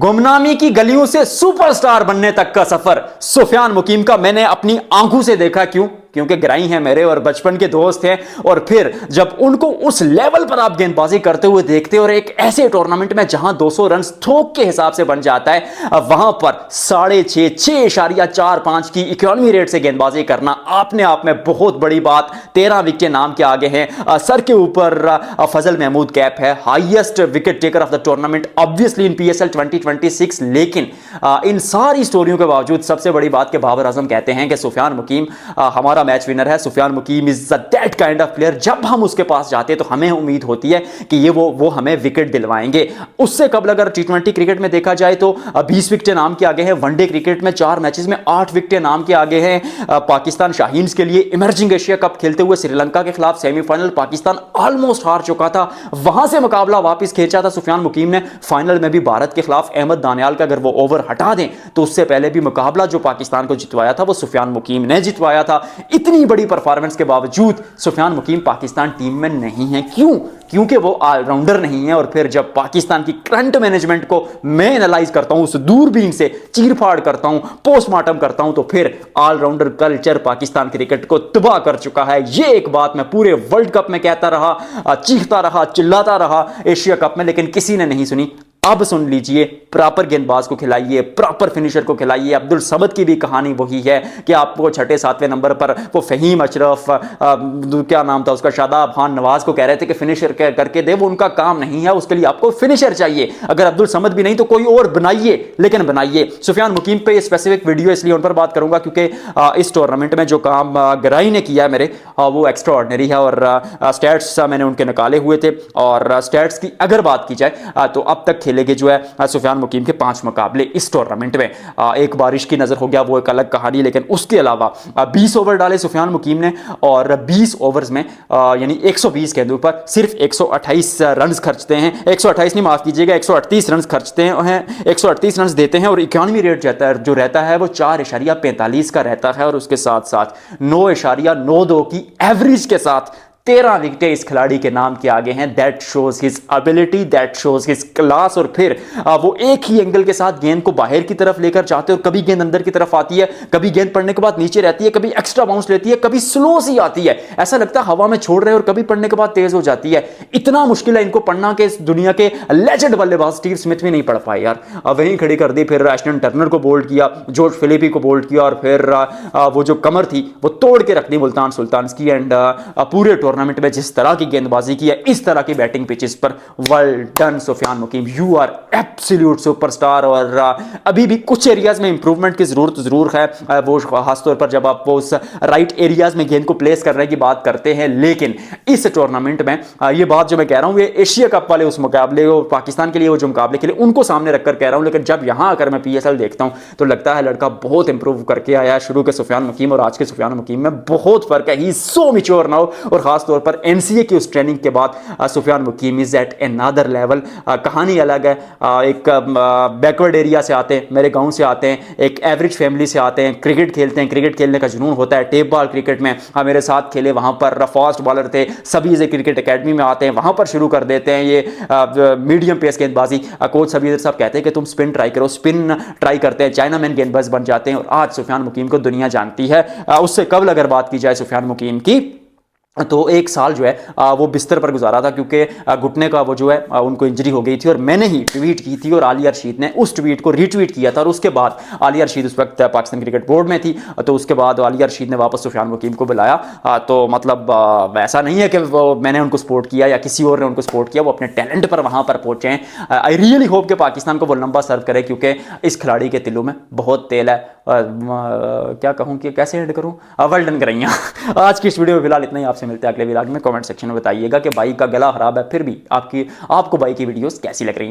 गुमनामी की गलियों से सुपरस्टार बनने तक का सफर सुफियान मुकीम का मैंने अपनी आंखों से देखा। क्यों? क्योंकि ग्राई हैं मेरे और बचपन के दोस्त हैं। और फिर जब उनको उस लेवल पर आप गेंदबाजी करते हुए देखते हैं और एक ऐसे टूर्नामेंट में जहां 200 रन थोक के हिसाब से बन जाता है, वहां पर 6.5 की इकोनॉमी रेट से गेंदबाजी करना अपने आप में बहुत बड़ी बात। 13 विकेट नाम के आगे हैं। सर के ऊपर फजल महमूद कैप है, highest wicket taker of the tournament obviously in PSL 2026। लेकिन इन सारी स्टोरियों के बावजूद सबसे बड़ी बात के बाबर आजम कहते हैं कि सुफियान मुकीम हमारा मैच विनर है। Sufiyan Muqeem is that kind of player. जब हम उसके पास जाते हैं तो हमें उम्मीद होती है कि ये वो हमें विकेट दिलवाएंगे। उससे कबल अगर टी20 क्रिकेट में देखा जाए तो 20 विकेट नाम के आगे हैं। वनडे क्रिकेट में 4 मैचेस में 8 विकेट नाम के आगे हैं। पाकिस्तान शाहीन्स के लिए इमर्जिंग एशिया कप खेलते हुए श्रीलंका के खिलाफ सेमीफाइनल पाकिस्तान ऑलमोस्ट हार चुका था, वहां से मुकाबला वापस खींचा था सुफियान मुकीम ने। फाइनल में भी भारत के खिलाफ अहमद दानियाल का अगर वो ओवर हटा दें तो उससे पहले भी मुकाबला जो पाकिस्तान को जितवाया था वो सुफियान मुकीम ने जितवाया था। इतनी बड़ी परफॉर्मेंस के बावजूद सुफियान मुकीम पाकिस्तान टीम में नहीं है। क्यों? क्योंकि वो ऑलराउंडर नहीं है। और फिर जब पाकिस्तान की करंट मैनेजमेंट को मैं एनालाइज करता हूं, उस दूरबीन से चीरफाड़ करता हूं, पोस्टमार्टम करता हूं, तो फिर ऑलराउंडर कल्चर पाकिस्तान क्रिकेट को तबाह कर चुका है। ये एक बात मैं पूरे वर्ल्ड कप में कहता रहा, चीखता रहा, चिल्लाता रहा एशिया कप में, लेकिन किसी ने नहीं सुनी। अब सुन लीजिए, प्रॉपर गेंदबाज को खिलाइए, प्रॉपर फिनिशर को खिलाइए। अब्दुल समद की भी कहानी वही है कि आपको 6-7वें नंबर पर वो फहीम अशरफ, क्या नाम था उसका, शादाब खान नवाज को कह रहे थे कि फिनिशर करके दे। वो उनका काम नहीं है, उसके लिए आपको फिनिशर चाहिए। अगर अब्दुल समद भी नहीं तो कोई और बनाइए, लेकिन बनाइए। सुफियान मुकीम पे स्पेसिफिक वीडियो इसलिए उन पर बात करूंगा क्योंकि इस टूर्नामेंट में जो काम गराई ने किया है मेरे, वो एक्स्ट्रा ऑर्डिनरी है। और स्टैट्स मैंने उनके निकाले हुए थे और स्टैट्स की अगर बात की जाए तो अब तक खेलेगे जो है सुफियान मुकीम के 5 मुकाबले इस टूर्नामेंट में। एक बारिश की नजर हो गया, वो एक अलग कहानी। लेकिन उसके अलावा 20 ओवर डाले सुफियान मुकीम ने और 20 ओवर्स में यानी 120 गेंदों पर सिर्फ 128 रन खर्चते हैं। 128 नहीं, माफ कीजिएगा, 138 रन खर्चते हैं, 138 रन देते हैं। और इकोनॉमी रेट जो रहता है वो 4.45 का रहता है। और उसके साथ साथ 9.92 की एवरेज के साथ 13 विकेटें इस खिलाड़ी के नाम के आगे हैं। That shows his ability, that shows his class. और फिर वो एक ही एंगल के साथ गेंद को बाहर की तरफ लेकर जाते हैं और कभी गेंद अंदर की तरफ आती है, कभी गेंद पड़ने के बाद नीचे रहती है, कभी एक्स्ट्रा बाउंस लेती है, कभी स्लो सी आती है, ऐसा लगता है हवा में छोड़ रहे हैं, और कभी पड़ने के बाद तेज हो जाती है। इतना मुश्किल है इनको पढ़ना कि इस दुनिया के लेजेंड बल्लेबाज स्टीव स्मिथ भी नहीं पढ़ पाए यार। वहीं खड़ी कर दी। फिर एस्टन टर्नर को बोल्ड किया, जॉर्ज फिलिपी को बोल्ड किया, और फिर वो जो कमर थी वो तोड़ के रख दी मुल्तान सुल्तान्स की। एंड पूरे टूर्नामेंट में जिस तरह की गेंदबाजी की है, इस तरह की बैटिंग पिचेस पर, well done Sufiyan Muqeem, you are absolute superstar. और अभी भी कुछ एरियाज में इंप्रूवमेंट की जरूर है, वो खासतौर पर जब आप वो उस राइट एरियाज में गेंद को प्लेस करने की बात करते हैं। लेकिन इस टूर्नामेंट में ये बात जो मैं कह रहा हूं, ये एशिया कप वाले उस मुकाबले और पाकिस्तान के लिए वो जो मुकाबले के लिए उनको सामने रखकर कह रहा हूं। लेकिन जब यहां आकर मैं पीएसएल देखता हूं तो लगता है लड़का बहुत इंप्रूव करके आया है। शुरू के सुफियान मुकीम और आज के सुफियान मुकीम में बहुत फर्क है। ही सो मैच्योर नाउ। और खासतौर पर एनसीए की उस ट्रेनिंग के बाद Sufiyan Muqeem is at another level. कहानी अलग है। एक बैकवर्ड एरिया से आते हैं, मेरे गांव से आते हैं, एक एवरेज फैमिली से आते हैं, क्रिकेट खेलते हैं, क्रिकेट खेलने का जुनून होता है। टेप बॉल क्रिकेट में मेरे साथ खेले, वहां पर फास्ट बॉलर थे, सभी से क्रिकेट एकेडमी में आते हैं, वहां पर शुरू कर देते हैं ये मीडियम पेस गेंदबाजी। कोच सभी साहब कहते हैं कि तुम स्पिन ट्राई करो, स्पिन ट्राई करते हैं, चाइना मैन गेंदबाज बन जाते हैं। और आज सुफियान मुकीम को दुनिया जानती है। उससे कबल अगर बात की जाए सुफियान मुकीम की, तो 1 साल जो है वो बिस्तर पर गुजारा था क्योंकि घुटने का वो जो है उनको इंजरी हो गई थी। और मैंने ही ट्वीट की थी और आलिया रशीद ने उस ट्वीट को रीट्वीट किया था। और उसके बाद आलिया रशीद उस वक्त पाकिस्तान क्रिकेट बोर्ड में थी, तो उसके बाद आलिया रशीद ने वापस सुफियान मुकीम को बुलाया। तो मतलब ऐसा नहीं है कि मैंने उनको सपोर्ट किया या किसी और ने उनको सपोर्ट किया, वो अपने टैलेंट पर वहां पर पहुंचे हैं। आई रियली होप कि पाकिस्तान को वो लंबा सर्व करे क्योंकि इस खिलाड़ी के दिलों में बहुत तेल है। क्या कहूँ कि कैसे एंड करूँ, वेल डन करैया। आज की इस वीडियो में फिलहाल इतना ही। आपसे मिलते हैं अगले व्लॉग में। कमेंट सेक्शन में बताइएगा कि भाई का गला खराब है, फिर भी आपको भाई की वीडियोस कैसी लग रही हैं।